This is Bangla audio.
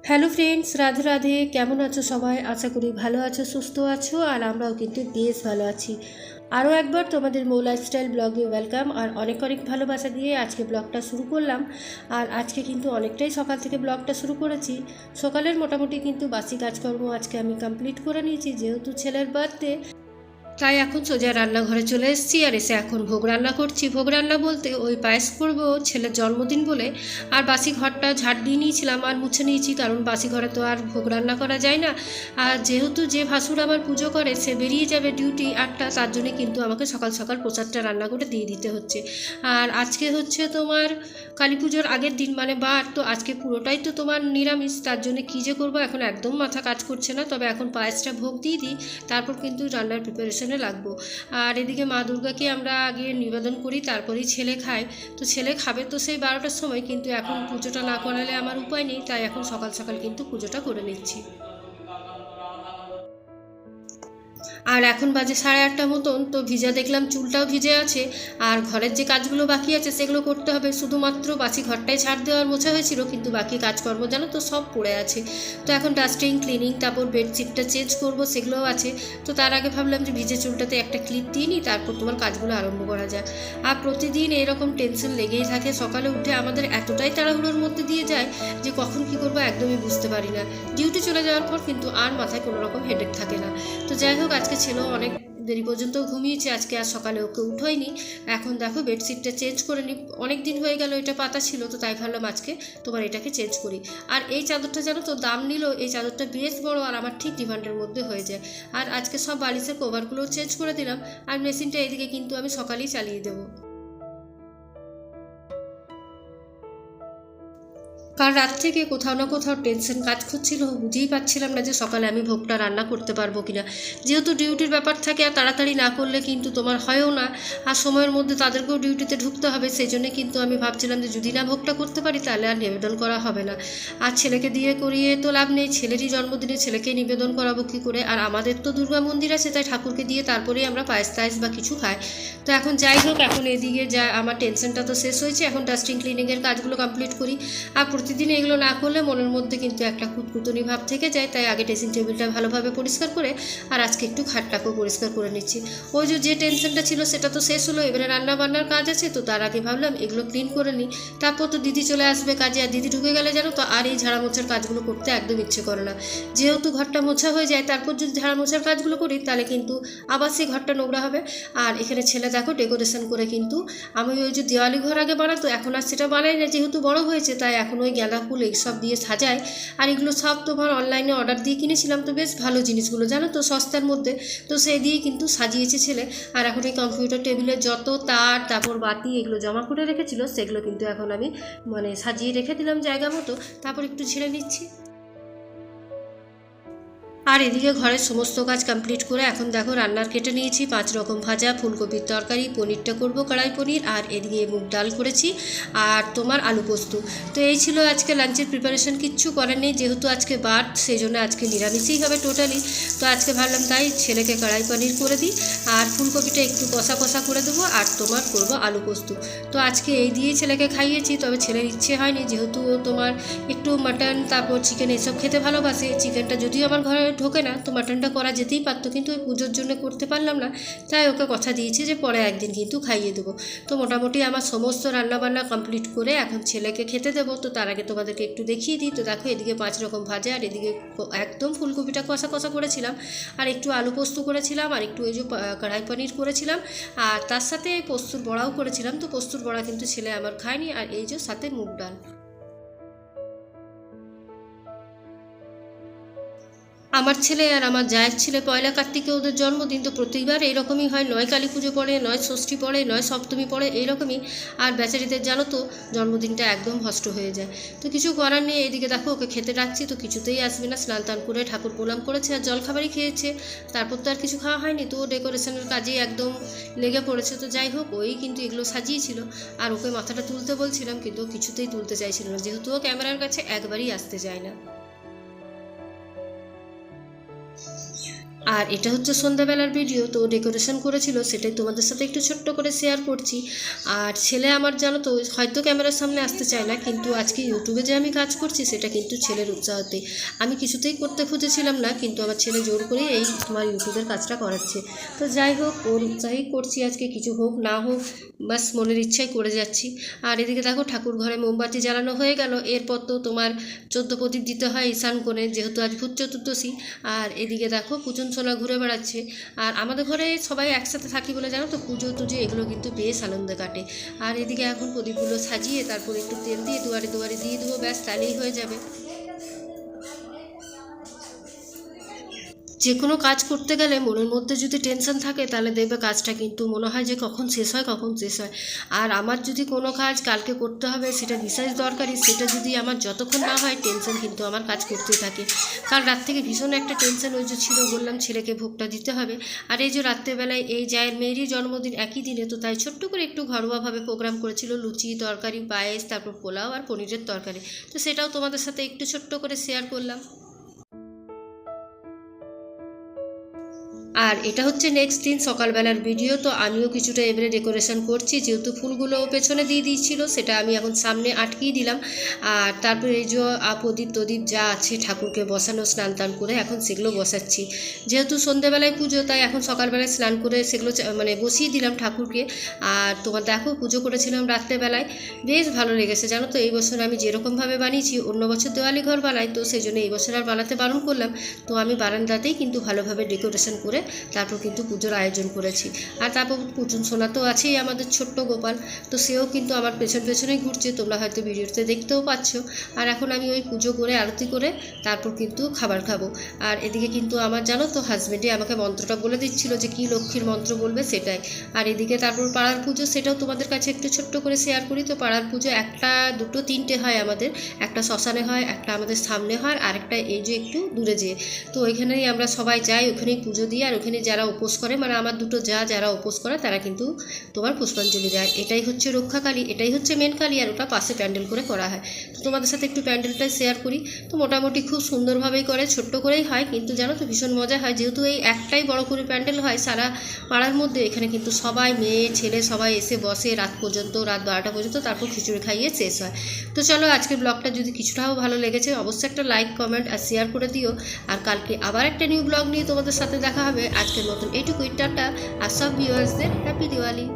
Hello friends, Radhe Radhe. কেমন আছো সবাই? আশা করি ভালো আছো, সুস্থ আছো, আর আমরাও কিন্তু বেশ ভালো আছি। আরও একবার তোমাদের মৌ লাইফস্টাইল ব্লগে ওয়েলকাম, আর অনেক অনেক ভালোবাসা দিয়ে আজকে ব্লগটা শুরু করলাম। আর আজকে কিন্তু অনেকটাই সকাল থেকে ব্লগটা শুরু করেছি। সকালের মোটামুটি কিন্তু বাসি কাজকর্ম আজকে আমি কমপ্লিট করে নিয়েছি, যেহেতু ছেলের বার্থডে। তাই এখন সোজা রান্নাঘরে চলে এসেছি, আর এসে এখন ভোগ রান্না করছি। ভোগ রান্না বলতে ওই পায়েস করবো ছেলের জন্মদিন বলে। আর বাসি ঘরটা ঝাড় দিয়ে নিয়েছিলাম আর মুছে নিয়েছি, কারণ বাসি ঘরে তো আর ভোগ রান্না করা যায় না। আর যেহেতু যে ভাসুর আমার পুজো করে সে বেরিয়ে যাবে ডিউটি 8টা, তার জন্য কিন্তু আমাকে সকাল সকাল প্রসাদটা রান্না করে দিয়ে দিতে হচ্ছে। আর আজকে হচ্ছে তোমার কালী পুজোর আগের দিন, মানে বার, তো আজকে পুরোটাই তো তোমার নিরামিষ। তার জন্য কী যে করবো এখন একদম মাথা কাজ করছে না। তবে এখন পায়েসটা ভোগ দিয়ে দিই, তারপর কিন্তু রান্নার প্রিপারেশনে লাগবো। আর এদিকে মা দুর্গাকে আমরা আগে নিবেদন করি, তারপরেই ছেলে খায়। তো ছেলে খাবে তো সেই 12টার সময়, কিন্তু এখন পুজোটা না করালে আমার উপায় নেই, তাই এখন সকাল সকাল কিন্তু পুজোটা করে নিচ্ছি। আর এখন বাজে 8:30 মতন, তো ভিজা দেখলাম, চুলটাও ভিজে আছে। আর ঘরের যে কাজগুলো বাকি আছে সেগুলো করতে হবে। শুধুমাত্র বাসি ঘরটাই ঝাড় দেওয়ার মোছা হয়েছিল, কিন্তু বাকি কাজকর্ম জানো তো সব পড়ে আছে। তো এখন ডাস্টিং, ক্লিনিং, তারপর বেডশিটটা চেঞ্জ করব, সেগুলোও আছে। তো তার আগে ভাবলাম যে ভিজে চুলটাতে একটা ক্লিপ দিয়ে নিই, তারপর তোমার কাজগুলো আরম্ভ করা যায়। আর প্রতিদিন এরকম টেনশন লেগেই থাকে। সকালে উঠে আমাদের এতটাই তাড়াহুড়োর মধ্যে দিয়ে যায় যে কখন কী করবো একদমই বুঝতে পারি না। ডিউটি চলে যাওয়ার পর কিন্তু আর মাথায় কোনো রকম হেডেক থাকে না। তো যাই হোক, আজকে ছেলেও অনেক দেরি পর্যন্ত ঘুমিয়েছে, আজকে আর সকালে ওকে উঠোয়নি। এখন দেখো বেডশিটটা চেঞ্জ করে নিই, অনেক দিন হয়ে গেল এটা পাতা ছিল, তো তাই ভাবলাম আজকে তোমার এটাকে চেঞ্জ করি। আর এই চাদরটা জানো তো দাম নিল, এই চাদরটা বেশ বড়, আর আমার ঠিক ডিমান্ডের মধ্যে হয়ে যায়। আর আজকে সব বালিশের কভারগুলোও চেঞ্জ করে দিলাম। আর মেশিনটা এদিকে কিন্তু আমি সকালেই চালিয়ে দেবো। কাল রাত থেকে কোথাও না কোথাও টেনশন কাজ করছিল, বুঝেই পাচ্ছিলাম না যে সকালে আমি ভোগটা রান্না করতে পারবো কিনা। যেহেতু ডিউটির ব্যাপার থাকে, আর তাড়াতাড়ি না করলে কিন্তু তোমার হয়ও না। আর সময়ের মধ্যে তাদেরকেও ডিউটিতে ঢুকতে হবে, সেই জন্য কিন্তু আমি ভাবছিলাম যে যদি না ভোগটা করতে পারি তাহলে আর নিবেদন করা হবে না। আর ছেলেকে দিয়ে করিয়ে তো লাভ নেই, ছেলেরই জন্মদিনে ছেলেকেই নিবেদন করাবো কী করে। আর আমাদের তো দুর্গা মন্দির আছে, তাই ঠাকুরকে দিয়ে তারপরেই আমরা পায়েস টায়েস বা কিছু খাই। তো এখন যাই হোক, এখন এদিকে যা আমার টেনশনটা তো শেষ হয়েছে, এখন ডাস্টিং ক্লিনিংয়ের কাজগুলো কমপ্লিট করি। আর প্রতিদিন এগুলো না করলে মনের মধ্যে কিন্তু একটা খুঁতখুঁতনি ভাব থেকে যায়, তাই আগে ড্রেসিং টেবিলটা ভালোভাবে পরিষ্কার করে, আর আজকে একটু খাটটাকেও পরিষ্কার করে নিচ্ছি। ওই যে টেনশনটা ছিল সেটা তো শেষ হলো, এবারে রান্না বান্নার কাজ আছে, তো তার আগে ভাবলাম এগুলো ক্লিন করে নিই। তারপর তো দিদি চলে আসবে কাজে, আর দিদি ঢুকে গেলে জানো তো আর এই ঝাড়া মোছার কাজগুলো করতে একদম ইচ্ছে করে না। যেহেতু ঘরটা মোছা হয়ে যায়, তারপর যদি ঝাড়া মোছার কাজগুলো করি তাহলে কিন্তু আবার সেই ঘরটা নোংরা হবে। আর এখানে ছেলে দেখো ডেকোরেশন করে, কিন্তু আমি ওই যে দেওয়ালি ঘর আগে বানাতো, এখন আর সেটা বানাই না, যেহেতু বড় হয়েছে, তাই এখন ওই গাঁদা ফুল এইসব দিয়ে সাজায়। আর এগুলো সব তোমার অনলাইনে অর্ডার দিয়ে কিনেছিলাম, তো বেশ ভালো জিনিসগুলো জানো তো, সস্তার মধ্যে। তো সেই দিয়েই কিন্তু সাজিয়েছে ছেলে। আর এখন এই কম্পিউটার টেবিলে যত তার, তারপর বাতি, এগুলো জমা করে রেখেছিল, সেগুলো কিন্তু এখন আমি মানে সাজিয়ে রেখে দিলাম জায়গা মতো, তারপর একটু ঝেড়ে নিচ্ছি। আর এদিকে ঘরের সমস্ত কাজ কমপ্লিট করে এখন দেখো রান্নার কেটে নিয়েছি 5 রকম ভাজা, ফুলকপির তরকারি, পনিরটা করব কড়াই পনির, আর এদিকে মুগ ডাল করেছি, আর তোমার আলু পোস্ত। তো এই ছিল আজকে লাঞ্চের প্রিপারেশন। কিচ্ছু করার নেই, যেহেতু আজকে বার, সেই জন্য আজকে নিরামিষই হবে টোটালি। তো আজকে ভাবলাম তাই ছেলেকে কড়াই পনির করে দিই, আর ফুলকপিটা একটু কষা কষা করে দেবো, আর তোমার করব আলু পোস্ত। তো আজকে এই দিয়েই ছেলেকে খাইয়েছি, তবে ছেলের ইচ্ছে হয়নি, যেহেতু ও তোমার একটু মাটন, তারপর চিকেন এসব খেতে ভালোবাসে। চিকেনটা যদিও আমার ঘরে ঢোকে না, তো মাটনটা করা যেতেই পারতো, কিন্তু ওই পুজোর জন্য করতে পারলাম না। তাই ওকে কথা দিয়েছি যে পরে একদিন কিন্তু খাইয়ে দেবো। তো মোটামুটি আমার সমস্ত রান্নাবান্না কমপ্লিট করে এখন ছেলেকে খেতে দেবো। তো তার আগে তোমাদেরকে একটু দেখিয়ে দিই। তো দেখো এদিকে 5 রকম ভাজা, আর এদিকে একদম ফুলকপিটা কষা কষা করেছিলাম, আর একটু আলু পোস্ত করেছিলাম, আর একটু ওই যে কড়াই পনির করেছিলাম, আর তার সাথে পোস্তুর বড়াও করেছিলাম। তো পোস্তুর বড়া কিন্তু ছেলে আমার খায়নি। আর এই যে সাথে মুগ ডাল। আমার ছেলে আর আমার জায়ের ছেলে পয়লা কার্তিকে ওদের জন্মদিন, তো প্রতিবার এইরকমই হয়, নয় কালী পুজো পড়ে, নয় ষষ্ঠী পড়ে, নয় সপ্তমী পড়ে, এইরকমই। আর বেচারিদের জানো তো জন্মদিনটা একদম ভষ্ট হয়ে যায়। তো কিছু করার নেই। এদিকে দেখো ওকে খেতে ডাকছি, তো কিছুতেই আসবে না। স্নান টান করে ঠাকুর প্রণাম করেছে, আর জলখাবারই খেয়েছে, তারপর তো আর কিছু খাওয়া হয়নি। তো ও ডেকোরেশনের কাজেই একদম লেগে পড়েছে। তো যাই হোক, ওই কিন্তু এগুলো সাজিয়েছিল, আর ওকে মাথাটা তুলতে বলছিলাম, কিন্তু ও কিছুতেই তুলতে চাইছিল না, যেহেতু ও ক্যামেরার কাছে একবারই আসতে চায় না। আর এটা হচ্ছে সন্ধ্যাবেলার ভিডিও, তো ডেকোরেশন করেছিল সেটাই তোমাদের সাথে একটু ছোট্ট করে শেয়ার করছি। আর ছেলে আমার জানো তো হয়তো ক্যামেরার সামনে আসতে চায় না, কিন্তু আজকে ইউটিউবে যে আমি কাজ করছি সেটা কিন্তু ছেলের উৎসাহতে। আমি কিছুতেই করতে খুঁজেছিলাম না, কিন্তু আমার ছেলে জোর করে এই তোমার ইউটিউবের কাজটা করাচ্ছে। তো যাই হোক, ওর উৎসাহেই করছি আজকে, কিছু হোক না হোক বাস মনের ইচ্ছাই করে যাচ্ছি। আর এদিকে দেখো ঠাকুর ঘরে মোমবাতি জ্বালানো হয়ে গেল, এরপর তো তোমার 14 প্রদীপ দিতে হয় ঈশান কোণে, যেহেতু আজ ভূত চতুর্দশী। আর এদিকে দেখো পুচন সোনা ঘুরে বেড়াচ্ছে। আর আমাদের ঘরে সবাই একসাথে থাকি বলে জানো তো পুজো টুজো এগুলো কিন্তু বেশ আনন্দে কাটে। আর এদিকে এখন প্রদীপগুলো সাজিয়ে তারপর একটু তেল দিয়ে দুয়ারে দুয়ারে দিয়ে দেবো, ব্যাস তাহলেই হয়ে যাবে। যে কোনো কাজ করতে গেলে মনের মধ্যে যদি টেনশন থাকে তাহলে দেখবে কাজটা কিন্তু মনে হয় যে কখন শেষ হয় কখন শেষ হয়। আর আমার যদি কোনো কাজ কালকে করতে হবে সেটা বিশেষ দরকারি, সেটা যদি আমার যতক্ষণ না হয় টেনশন কিন্তু আমার কাজ করতেই থাকে। কাল রাত থেকে ভীষণ একটা টেনশন ওই যে ছিল, বললাম ছেলেকে ভোগটা দিতে হবে। আর এই যে রাত্রেবেলায় এই জায়ের মেয়েরই জন্মদিন একই দিনে, তো তাই ছোট্ট করে একটু ঘরোয়াভাবে প্রোগ্রাম করেছিল, লুচি তরকারি পায়েস তারপর পোলাও আর পনিরের তরকারি। তো সেটাও তোমাদের সাথে একটু ছোট্ট করে শেয়ার করলাম। আর এটা হচ্ছে নেক্সট দিন সকালবেলার ভিডিও। তো আমিও কিছুটা এবারে ডেকোরেশন করছি, যেহেতু ফুলগুলো পেছনে দিয়ে দিয়েছিল সেটা আমি এখন সামনে আটকিয়ে দিলাম। আর তারপরে এই যে প্রদীপ তদীপ যা আছে ঠাকুরকে বসানো স্নান টান করে এখন সেগুলো বসাচ্ছি। যেহেতু সন্ধ্যেবেলায় পুজো তাই এখন সকালবেলায় স্নান করে সেগুলো মানে বসিয়ে দিলাম ঠাকুরকে। আর তোমার দেখো পুজো করেছিলাম রাত্রেবেলায়, বেশ ভালো লেগেছে জানো তো। এই বছর আমি যেরকমভাবে বানিয়েছি, অন্য বছর দেওয়ালি ঘর বানাই, তো সেই জন্য এই বছর আর বানাতে বারণ করলাম। তো আমি বারান্দাতেই কিন্তু ভালোভাবে ডেকোরেশন করে তারপর কিন্তু পুজোর আয়োজন করেছি। আর তারপর পুতুন সোনা তো আছেই আমাদের ছোট্ট গোপাল, তো সেও কিন্তু আমার পেছনেই ঘুরছে, তোমরা হয়তো ভিডিওতে দেখতেও পাচ্ছ। আর এখন আমি ওই পুজো করে আরতি করে তারপর কিন্তু খাবার খাবো। আর এদিকে কিন্তু আমার জানো তো হাজব্যান্ডই আমাকে মন্ত্রটা বলে দিচ্ছিল যে কী লক্ষ্মীর মন্ত্র বলবে সেটাই। আর এদিকে তারপর পাড়ার পুজো, সেটাও তোমাদের কাছে একটু ছোট্ট করে শেয়ার করি। তো পাড়ার পুজো একটা দুটো তিনটে হয় আমাদের, একটা শ্মশানে হয়, একটা আমাদের সামনে হয়, আর একটা এই যে একটু দূরে যেয়ে। তো ওইখানেই আমরা সবাই যাই, ওখানেই পুজো দিই। আর ওখানে যারা উপোস করে মানে আমার দুটো যারা উপোস করে তারা কিন্তু তোমার পুষ্পাঞ্জলি দেয়। এটাই হচ্ছে রক্ষাকালী, এটাই হচ্ছে মেন কালী, আর ওটা পাশে প্যান্ডেল করে করা হয়। তো তোমাদের সাথে একটু প্যান্ডেলটা শেয়ার করি। তো মোটামুটি খুব সুন্দরভাবেই করে, ছোট্ট করেই হয়, কিন্তু জানো তো ভীষণ মজা হয়, যেহেতু এই একটাই বড় করে প্যান্ডেল হয় সারা পাড়ার মধ্যে। এখানে কিন্তু সবাই মেয়ে ছেলে সবাই এসে বসে রাত পর্যন্ত, রাত 12টা পর্যন্ত, তারপর খিচুড়ি খাইয়ে শেষ হয়। তো চলো আজকের ব্লগটা যদি কিছুটাও ভালো লেগেছে অবশ্যই একটা লাইক কমেন্ট আর শেয়ার করে দিও। আর কালকে আবার একটা নিউ ব্লগ নিয়ে তোমাদের সাথে দেখা হবে। আজকের মতন এইটুকুই, টাটা। আর সব ভিউয়ার্সদের হ্যাপি দিওয়ালি।